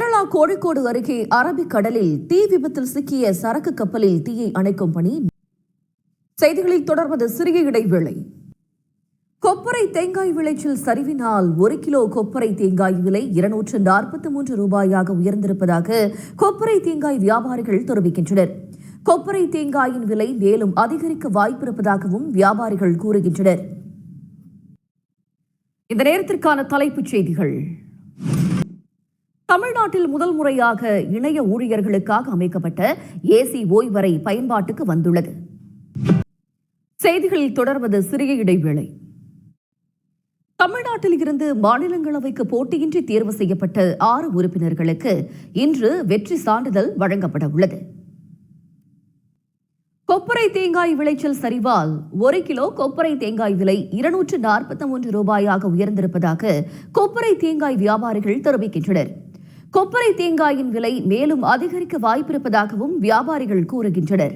கேரளா கோழிக்கோடு அருகே அரபிக்கடலில் தீ விபத்தில் சிக்கிய சரக்கு கப்பலில் தீயை அணைக்கும் பணி. செய்திகளில் தொடர்வது சிறிய இடைவேளை. கொப்பரை தேங்காய் விளைச்சல் சரிவினால் 1 கிலோ கொப்பரை தேங்காய் விலை 243 ரூபாயாக உயர்ந்திருப்பதாக கொப்பரை தேங்காய் வியாபாரிகள் தெரிவிக்கின்றனர். கொப்பரை தேங்காயின் விலை மேலும் அதிகரிக்க வாய்ப்பிருப்பதாகவும் வியாபாரிகள் கூறுகின்றனர். இந்த நேரத்திற்கான தலைப்புச் செய்திகள். தமிழ்நாட்டில் முதல் முறையாக இணைய ஊழியர்களுக்காக அமைக்கப்பட்ட ஏசி ஓய்வறை பயன்பாட்டுக்கு வந்துள்ளது. செய்திகளில் தொடர்வது சிறிய இடைவேளை. தமிழ்நாட்டில் இருந்து மாநிலங்களவைக்கு போட்டியின்றி தேர்வு செய்யப்பட்ட 6 உறுப்பினர்களுக்கு இன்று வெற்றி சான்றிதழ் வழங்கப்பட உள்ளது. கொப்பரை தேங்காய் விளைச்சல் சரிவால் 1 கிலோ கொப்பரை தேங்காய் விலை 243 ரூபாயாக உயர்ந்திருப்பதாக கொப்பரை தேங்காய் வியாபாரிகள் தெரிவிக்கின்றனர். கொப்பரை தேங்காயின் விலை மேலும் அதிகரிக்க வாய்ப்பிருப்பதாகவும் வியாபாரிகள் கூறுகின்றனர்.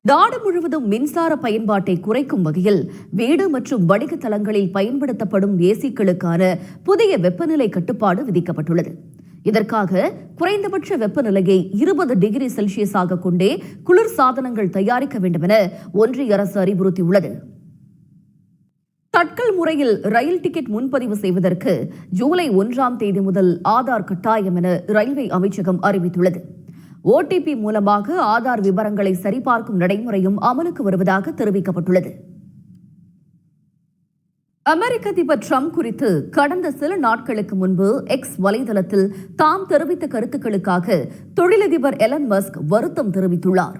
நாடு முழுவதும் மின்சார பயன்பாட்டை குறைக்கும் வகையில் வீடு மற்றும் வணிக தளங்களில் பயன்படுத்தப்படும் ஏசிக்களுக்கான புதிய வெப்பநிலை கட்டுப்பாடு விதிக்கப்பட்டுள்ளது. இதற்காக குறைந்தபட்ச வெப்பநிலையை 20 டிகிரி செல்சியஸாக கொண்டே குளிர் சாதனங்கள் தயாரிக்க வேண்டும் என ஒன்றிய அரசு அறிவுறுத்தியுள்ளது. தட்கல் முறையில் ரயில் டிக்கெட் முன்பதிவு செய்வதற்கு ஜூலை 1ஆம் தேதி முதல் ஆதார் கட்டாயம் என ரயில்வே அமைச்சகம் அறிவித்துள்ளது. OTP மூலமாக ஆதார் விவரங்களை சரிபார்க்கும் நடைமுறையும் அமலுக்கு வருவதாக தெரிவிக்கப்பட்டுள்ளது. அமெரிக்க அதிபர் டிரம்ப் குறித்து கடந்த சில நாட்களுக்கு முன்பு எக்ஸ் வலைதளத்தில் தாம் தெரிவித்த கருத்துக்களுக்காக தொழிலதிபர் எலன் மஸ்க் வருத்தம் தெரிவித்துள்ளார்.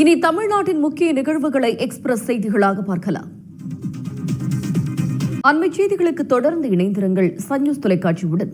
இனி தமிழ்நாட்டின் முக்கிய நிகழ்வுகளை எக்ஸ்பிரஸ் செய்திகளாக பார்க்கலாம். அண்மைச் செய்திகளுக்கு தொடர்ந்து இணைந்திருங்கள் சன் நியூஸ் தொலைக்காட்சியுடன்.